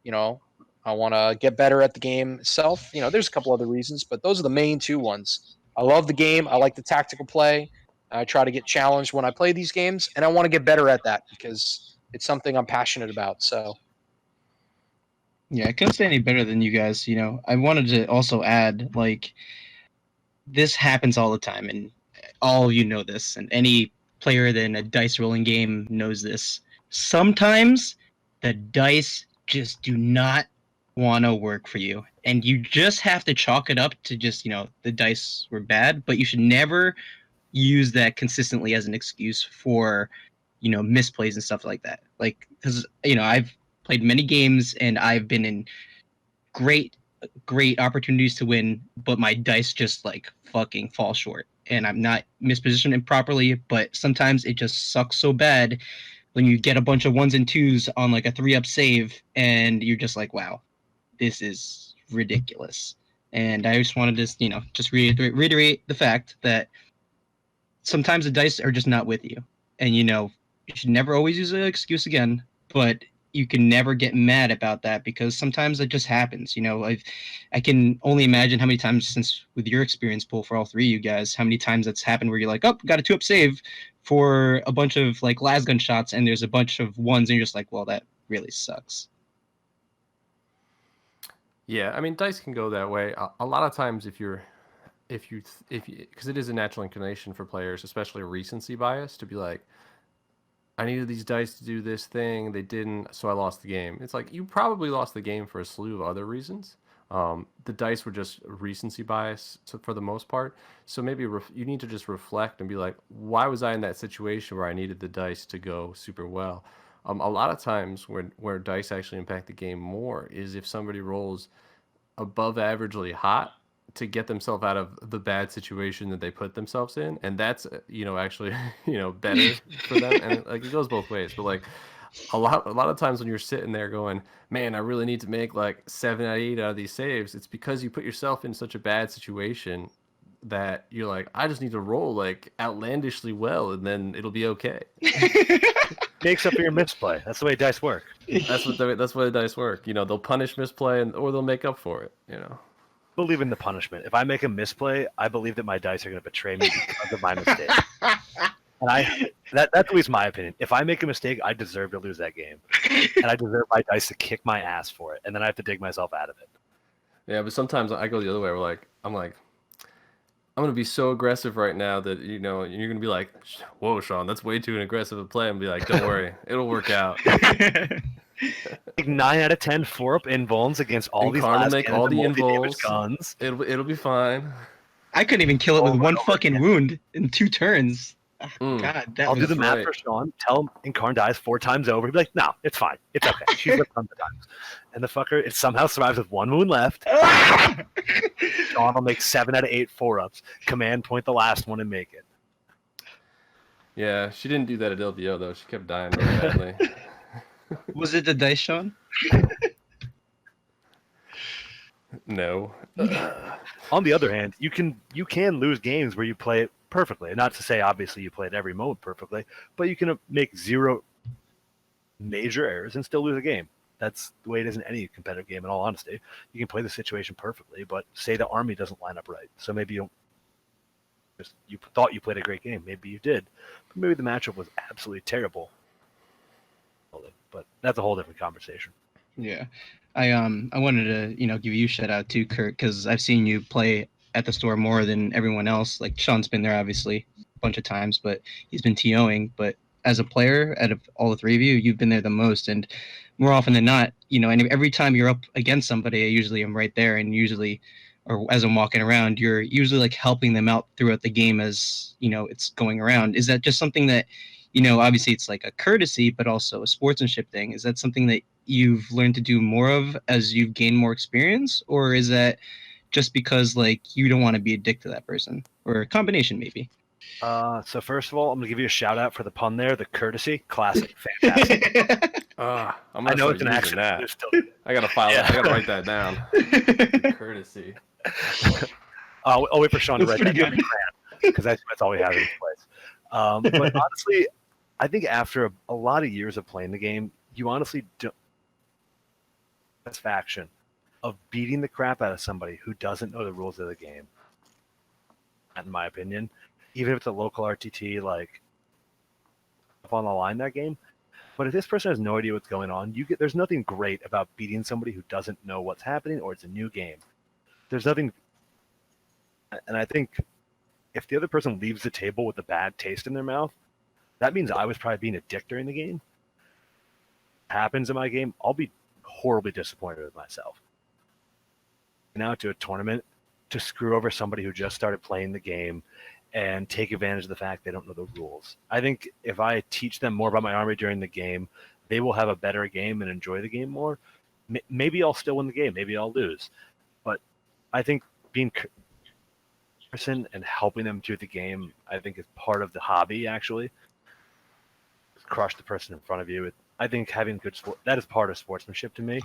You know, I want to get better at the game itself. There's a couple other reasons, but those are the main two ones. I love the game. I like the tactical play. I try to get challenged when I play these games, and I want to get better at that because it's something I'm passionate about. So, yeah, I couldn't say any better than you guys. I wanted to also add, like, this happens all the time, and all of you know this, and any player in a dice rolling game knows this. Sometimes the dice just do not want to work for you, and you just have to chalk it up to just the dice were bad, but you should never use that consistently as an excuse for misplays and stuff like that. Like, because I've played many games and I've been in great opportunities to win, but my dice just like fucking fall short. And I'm not mispositioning it properly, but sometimes it just sucks so bad when you get a bunch of ones and twos on like a 3-up save and you're just like, wow, this is ridiculous. And I just wanted to, just reiterate the fact that sometimes the dice are just not with you. And you should never always use an excuse again, but you can never get mad about that because sometimes it just happens. I can only imagine how many times, since with your experience pool for all three of you guys, how many times that's happened where you're like, oh, got a 2-up save for a bunch of like las gun shots and there's a bunch of ones and you're just like, well, that really sucks. Yeah, I mean, dice can go that way. A lot of times, if you, because it is a natural inclination for players, especially recency bias, to be like, I needed these dice to do this thing. They didn't, so I lost the game. It's like you probably lost the game for a slew of other reasons. The dice were just recency bias for the most part. So maybe you need to just reflect and be like, why was I in that situation where I needed the dice to go super well? A lot of times where dice actually impact the game more is if somebody rolls above averagely hot to get themselves out of the bad situation that they put themselves in, and that's actually better for them, and like it goes both ways. But like a lot of times when you're sitting there going, man, I really need to make like 7 out of 8 out of these saves, it's because you put yourself in such a bad situation that you're like, I just need to roll like outlandishly well and then it'll be okay. Makes up for your misplay. That's the way dice work. That's what the dice work. They'll punish misplay or they'll make up for it. Believe in the punishment. If I make a misplay, I believe that my dice are going to betray me because of my mistake. And that's always my opinion. If I make a mistake, I deserve to lose that game, and I deserve my dice to kick my ass for it, and then I have to dig myself out of it. Yeah, but sometimes I go the other way. I'm gonna be so aggressive right now that you're gonna be like, "Whoa, Sean, that's way too aggressive a play." And be like, "Don't worry, it'll work out." Like 9 out of 10 4-up invulns against all these last make all the multi-damage guns. It'll be fine. I couldn't even kill it with one fucking wound in 2 turns. God, I'll do the math for Sean. Tell him Incarn dies 4 times over. He'd be like, "No, it's fine. It's okay. She's lived tons of times." And the fucker, it somehow survives with 1 wound left. Sean will make 7 out of 8 4-ups. Command point the last one and make it. Yeah, she didn't do that at LVO though. She kept dying really badly. Was it the dice, Sean? No. On the other hand, you can lose games where you play it perfectly. Not to say obviously you played every moment perfectly, but you can make 0 major errors and still lose a game. That's the way it is in any competitive game, in all honesty. You can play the situation perfectly, but say the army doesn't line up right. So maybe you thought you played a great game. Maybe you did. But maybe the matchup was absolutely terrible. But that's a whole different conversation. Yeah. I wanted to, give you a shout out too, Kurt, because I've seen you play at the store more than everyone else. Like Sean's been there obviously a bunch of times, but he's been TOing. But as a player, out of all the 3 of you, you've been there the most. And more often than not, and every time you're up against somebody, I usually am right there, and usually, or as I'm walking around, you're usually like helping them out throughout the game as it's going around. Is that just something that, obviously it's like a courtesy, but also a sportsmanship thing? Is that something that you've learned to do more of as you've gained more experience, or is that just because like you don't want to be a dick to that person, or a combination maybe? So first of all, I'm gonna give you a shout out for the pun there. The courtesy, classic, fantastic. I know it's an accident. I gotta file that. I gotta write that down. Courtesy. I'll wait for Sean to write that down because that's all we have in place. But honestly, I think after a lot of years of playing the game, you honestly don't satisfaction of beating the crap out of somebody who doesn't know the rules of the game. In my opinion, even if it's a local RTT, like up on the line that game. But if this person has no idea what's going on, there's nothing great about beating somebody who doesn't know what's happening or it's a new game. There's nothing, and I think if the other person leaves the table with a bad taste in their mouth, that means I was probably being a dick during the game. Happens in my game, I'll be horribly disappointed with myself. Now to a tournament to screw over somebody who just started playing the game and take advantage of the fact they don't know the rules. I think if I teach them more about my army during the game, they will have a better game and enjoy the game more. Maybe I'll still win the game. Maybe I'll lose. But I think being person and helping them through the game, I think is part of the hobby, actually. Crush the person in front of you. I think having good sport, that is part of sportsmanship to me.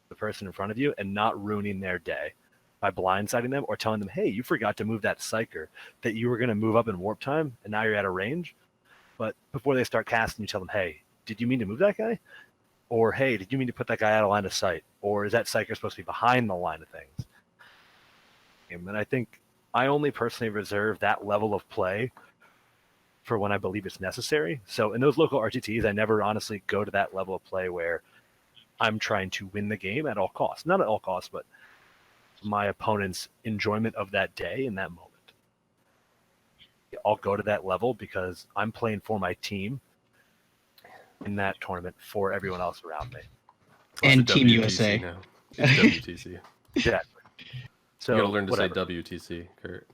The person in front of you and not ruining their day by blindsiding them or telling them, hey, you forgot to move that psyker that you were going to move up in warp time and now you're out of range. But before they start casting, you tell them, hey, did you mean to move that guy? Or, hey, did you mean to put that guy out of line of sight? Or is that psyker supposed to be behind the line of things? And I think I only personally reserve that level of play for when I believe it's necessary. So in those local RTTs, I never honestly go to that level of play where I'm trying to win the game at all costs. Not at all costs, but my opponent's enjoyment of that day in that moment. I'll go to that level because I'm playing for my team in that tournament for everyone else around me. And it's Team WTC USA. now. It's WTC. Exactly. So You got to learn to whatever. say WTC, Kurt.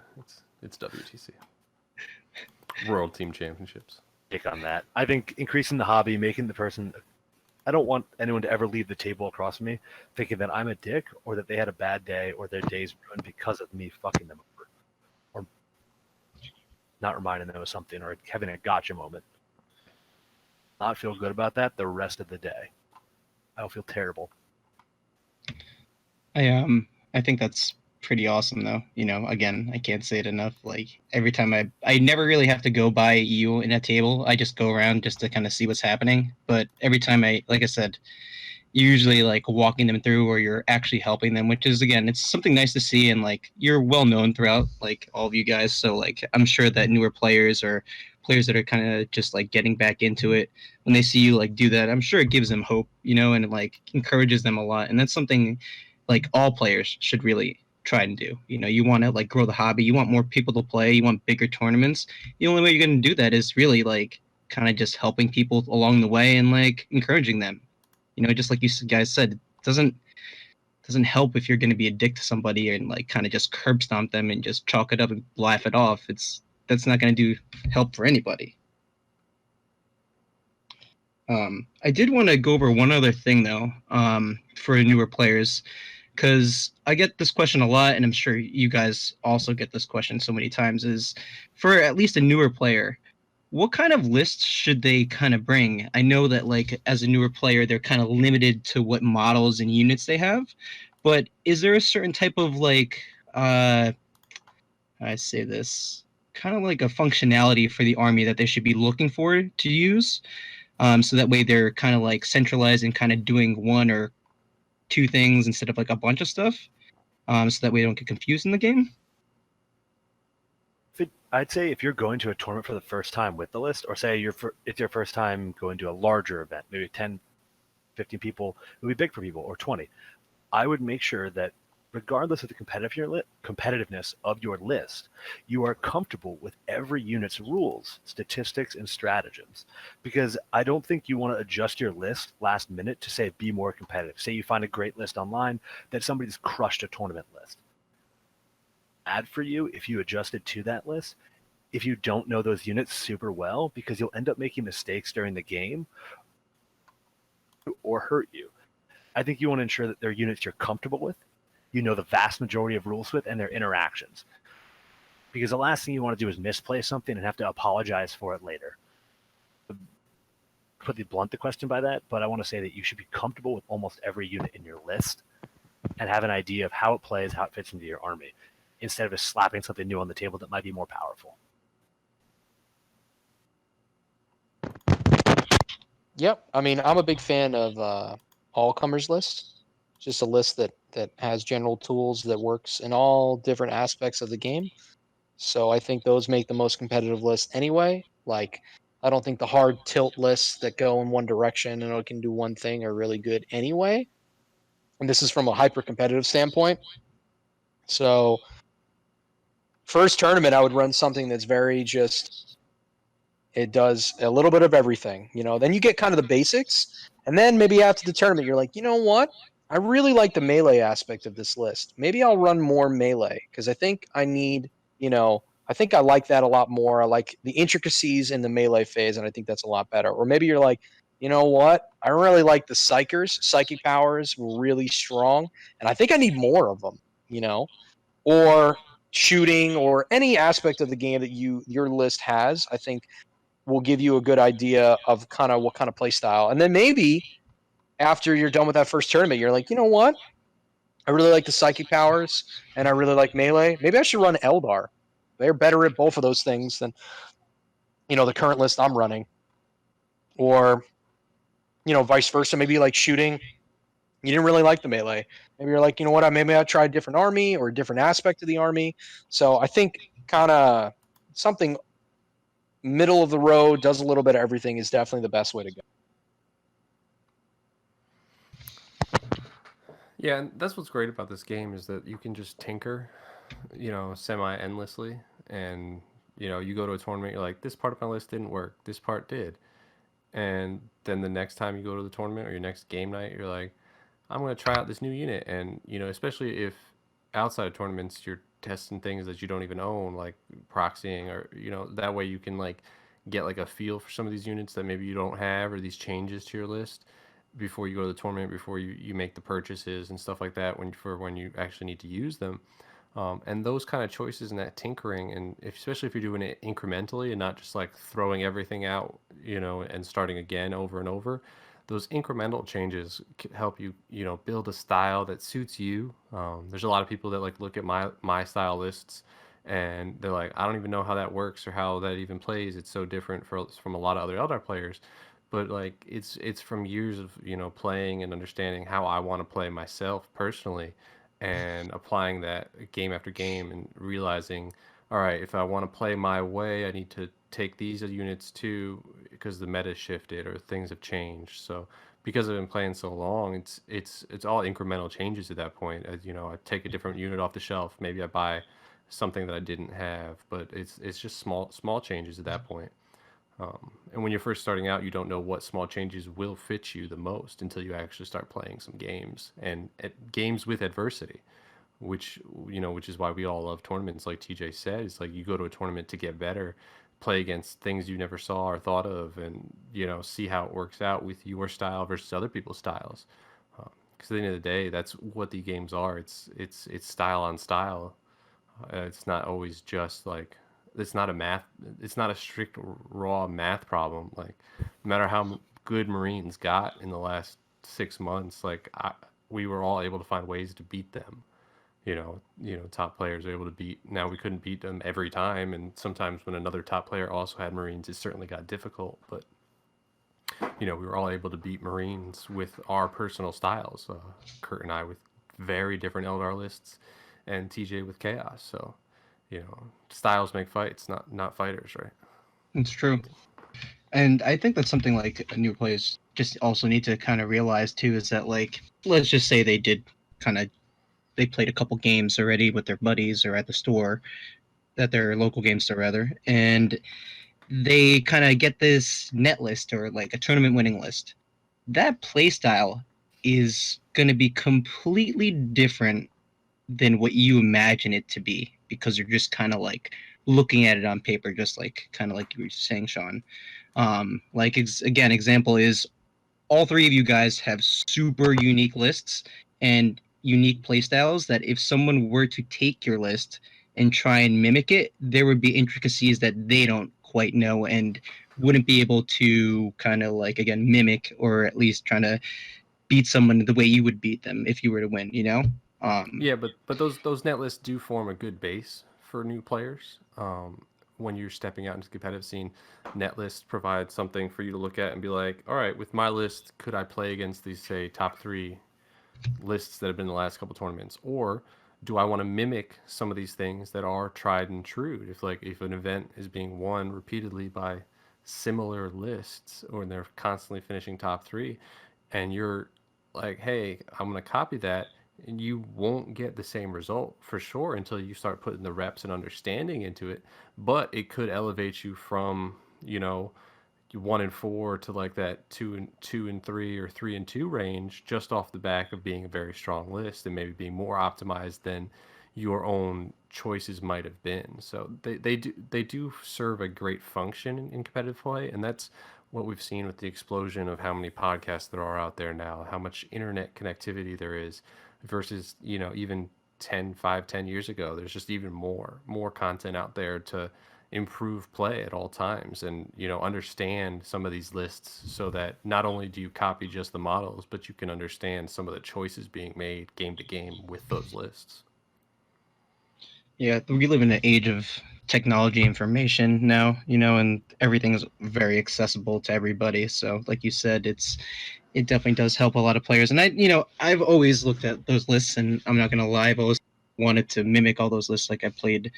It's WTC. World Team Championships. Take on that. I think increasing the hobby, making the person. I don't want anyone to ever leave the table across from me thinking that I'm a dick or that they had a bad day or their day's ruined because of me fucking them over or not reminding them of something or having a gotcha moment. Not feel good about that the rest of the day. I'll feel terrible. I think that's pretty awesome though. You know, again, I can't say it enough. Like every time I never really have to go by you in a table. I just go around just to kind of see what's happening. But every time like I said, you're usually like walking them through or you're actually helping them, which is again, it's something nice to see. And like you're well known throughout like all of you guys. So like I'm sure that newer players or players that are kind of just like getting back into it, when they see you like do that, I'm sure it gives them hope, you know, and it, like encourages them a lot. And that's something like all players should really try and do. You know, you want to like grow the hobby, you want more people to play, you want bigger tournaments. The only way you're going to do that is really like kind of just helping people along the way and like encouraging them. You know, just like you guys said, it doesn't help if you're going to be a dick to somebody and like kind of just curb stomp them and just chalk it up and laugh it off. That's not going to do help for anybody. I did want to go over one other thing though, for newer players, because I get this question a lot, and I'm sure you guys also get this question so many times. Is for at least a newer player, what kind of lists should they kind of bring? I know that like as a newer player, they're kind of limited to what models and units they have, but is there a certain type of like I say this kind of like a functionality for the army that they should be looking for to use, so that way they're kind of like centralized and kind of doing one or two things instead of like a bunch of stuff, so that way they don't get confused in the game. I'd say if you're going to a tournament for the first time with the list, or say it's your first time going to a larger event, maybe 10, 15 people, it would be big for people, or 20. I would make sure that regardless of the competitiveness of your list, you are comfortable with every unit's rules, statistics, and stratagems. Because I don't think you want to adjust your list last minute to say be more competitive. Say you find a great list online that somebody's crushed a tournament list. Bad for you if you adjust it to that list if you don't know those units super well, because you'll end up making mistakes during the game or hurt you. I think you want to ensure that they're units you're comfortable with, you know the vast majority of rules with, and their interactions. Because the last thing you want to do is misplay something and have to apologize for it later. Put the blunt the question by that, but I want to say that you should be comfortable with almost every unit in your list and have an idea of how it plays, how it fits into your army, instead of just slapping something new on the table that might be more powerful. Yep. I mean, I'm a big fan of all comers list. Just a list that has general tools that works in all different aspects of the game. So I think those make the most competitive list anyway. Like I don't think the hard tilt lists that go in one direction and it can do one thing are really good anyway. And this is from a hyper competitive standpoint. So first tournament, I would run something that's very just it does a little bit of everything, you know. Then you get kind of the basics, and then maybe after the tournament, you're like, you know what? I really like the melee aspect of this list. Maybe I'll run more melee because I think I need, you know, I think I like that a lot more. I like the intricacies in the melee phase, and I think that's a lot better. Or maybe you're like, you know what? I really like the psychers. Psychic powers were really strong, and I think I need more of them, you know, or shooting or any aspect of the game that your list has. I think will give you a good idea of kind of what kind of play style. And then maybe after you're done with that first tournament, you're like, you know what? I really like the psychic powers and I really like melee. Maybe I should run Eldar. They're better at both of those things than, you know, the current list I'm running. Or, you know, vice versa. Maybe like shooting. You didn't really like the melee. Maybe you're like, you know what? Maybe I'll try a different army or a different aspect of the army. So I think kind of something middle of the road, does a little bit of everything is definitely the best way to go. Yeah, and that's what's great about this game is that you can just tinker, you know, semi endlessly, and you go to a tournament, you're like, this part of my list didn't work, this part did, and then the next time you go to the tournament or your next game night, you're like, I'm going to try out this new unit. And, especially if outside of tournaments, you're testing things that you don't even own, like proxying, or, that way you can like get like a feel for some of these units that maybe you don't have, or these changes to your list before you go to the tournament, before you make the purchases and stuff like that, when you actually need to use them. And those kind of choices and that tinkering, and especially if you're doing it incrementally and not just like throwing everything out, and starting again over and over, those incremental changes help you, build a style that suits you. There's a lot of people that like look at my style lists, and they're like, I don't even know how that works or how that even plays. It's so different from a lot of other players. But like it's from years of playing and understanding how I want to play myself personally, and applying that game after game, and realizing, all right, if I want to play my way, I need to take these units too, because the meta shifted or things have changed. So because I've been playing so long, it's all incremental changes at that point. As I take a different unit off the shelf, maybe I buy something that I didn't have, but it's just small changes at that point. And when you're first starting out, you don't know what small changes will fit you the most until you actually start playing some games, and games with adversity, which is why we all love tournaments. Like TJ said, it's like you go to a tournament to get better, play against things you never saw or thought of, and see how it works out with your style versus other people's styles. Because at the end of the day, that's what the games are. It's style on style. It's not always just like, it's not a math. It's not a strict raw math problem. Like, no matter how good Marines got in the last 6 months, like we were all able to find ways to beat them. Top players are able to beat. Now we couldn't beat them every time, and sometimes when another top player also had Marines, it certainly got difficult. But we were all able to beat Marines with our personal styles. Kurt and I with very different Eldar lists, and TJ with Chaos. So, styles make fights, not fighters, right? It's true. And I think that's something like new players just also need to kind of realize too, is that like, let's just say they played a couple games already with their buddies or at the store, at their local game store rather, and they kind of get this net list or like a tournament winning list. That play style is going to be completely different than what you imagine it to be, because you're just kind of like looking at it on paper, just like kind of like you were saying, Sean. Again, example is all three of you guys have super unique lists and unique playstyles that if someone were to take your list and try and mimic it, there would be intricacies that they don't quite know and wouldn't be able to kind of like, again, mimic, or at least trying to beat someone the way you would beat them if you were to win, Yeah, but those net lists do form a good base for new players. When you're stepping out into the competitive scene, net lists provide something for you to look at and be like, all right, with my list, could I play against these, say, top 3 lists that have been in the last couple tournaments, or do I want to mimic some of these things that are tried and true? If an event is being won repeatedly by similar lists, or they're constantly finishing top 3, and you're like, hey, I'm going to copy that, and you won't get the same result for sure until you start putting the reps and understanding into it. But it could elevate you from 1 and 4 to like that 2 and 3 or 3 and 2 range, just off the back of being a very strong list and maybe being more optimized than your own choices might have been. So they do serve a great function in competitive play, and that's what we've seen with the explosion of how many podcasts there are out there now, how much internet connectivity there is, versus even 10 years ago. There's just even more content out there to improve play at all times, and understand some of these lists, so that not only do you copy just the models, but you can understand some of the choices being made game to game with those lists. Yeah, we live in an age of technology information now, and everything is very accessible to everybody. So like you said, it definitely does help a lot of players. And I've always looked at those lists, and I'm not gonna lie, I've always wanted to mimic all those lists. Like I played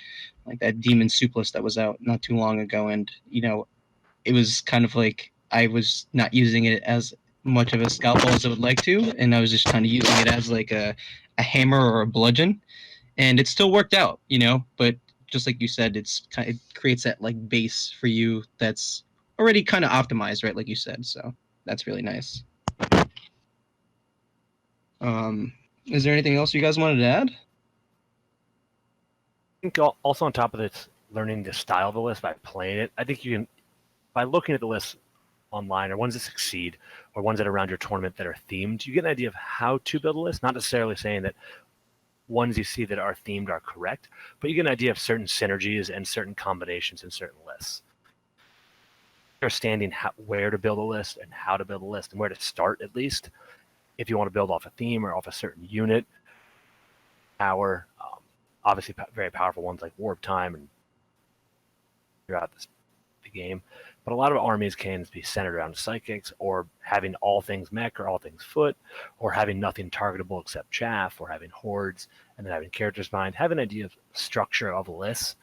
like that Demon Soup list that was out not too long ago, and it was kind of like I was not using it as much of a scalpel as I would like to, and I was just kind of using it as like a hammer or a bludgeon, and it still worked out, but just like you said, it creates that like base for you that's already kind of optimized, right? Like you said, so that's really nice. Is there anything else you guys wanted to add? I think also on top of this, learning the style of the list by playing it, I think you can, by looking at the lists online or ones that succeed or ones that are around your tournament that are themed, you get an idea of how to build a list, not necessarily saying that ones you see that are themed are correct, but you get an idea of certain synergies and certain combinations in certain lists. Understanding where to build a list and how to build a list and where to start, at least, if you want to build off a theme or off a certain unit, power, obviously very powerful ones like Warp Time and throughout the game. But a lot of armies can be centered around psychics, or having all things mech or all things foot, or having nothing targetable except chaff, or having hordes, and then having characters mind. Have an idea of structure of lists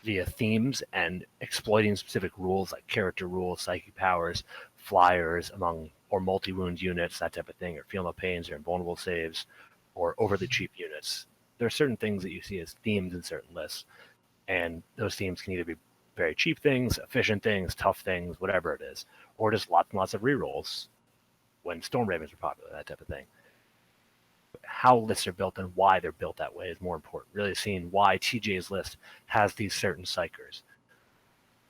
via themes and exploiting specific rules like character rules, psychic powers, flyers among or multi-wound units, that type of thing, or feel no pains or invulnerable saves, or overly cheap units. There are certain things that you see as themes in certain lists, and those themes can either be very cheap things, efficient things, tough things, whatever it is, or just lots and lots of rerolls when Storm Ravens are popular, that type of thing. How lists are built and why they're built that way is more important. Really seeing why TJ's list has these certain psychers,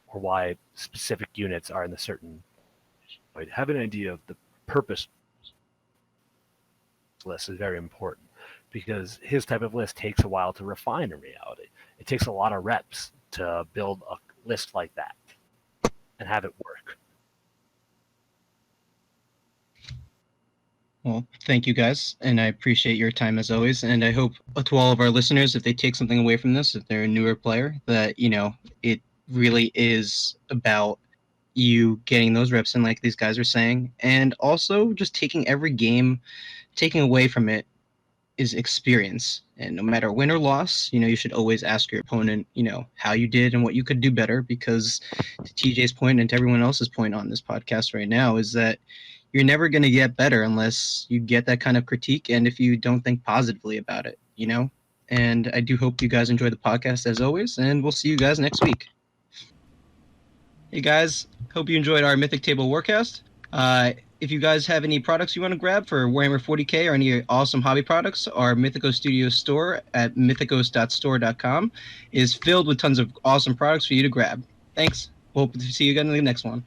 or why specific units are in the certain. Have an idea of the purpose list is very important, because his type of list takes a while to refine in reality. It takes a lot of reps to build a list like that and have it work. Well, thank you guys, and I appreciate your time as always. And I hope to all of our listeners, if they take something away from this, if they're a newer player, that it really is about you getting those reps in, like these guys are saying, and also just taking every game, taking away from it is experience. And no matter win or loss, you should always ask your opponent, how you did and what you could do better, because to TJ's point and to everyone else's point on this podcast right now is that you're never going to get better unless you get that kind of critique and if you don't think positively about it, And I do hope you guys enjoy the podcast as always, and we'll see you guys next week. Hey guys, hope you enjoyed our Mythic Table Warcast. If you guys have any products you want to grab for Warhammer 40k or any awesome hobby products, our Mythicos Studio store at mythicos.store.com is filled with tons of awesome products for you to grab. Thanks. Hope to see you again in the next one.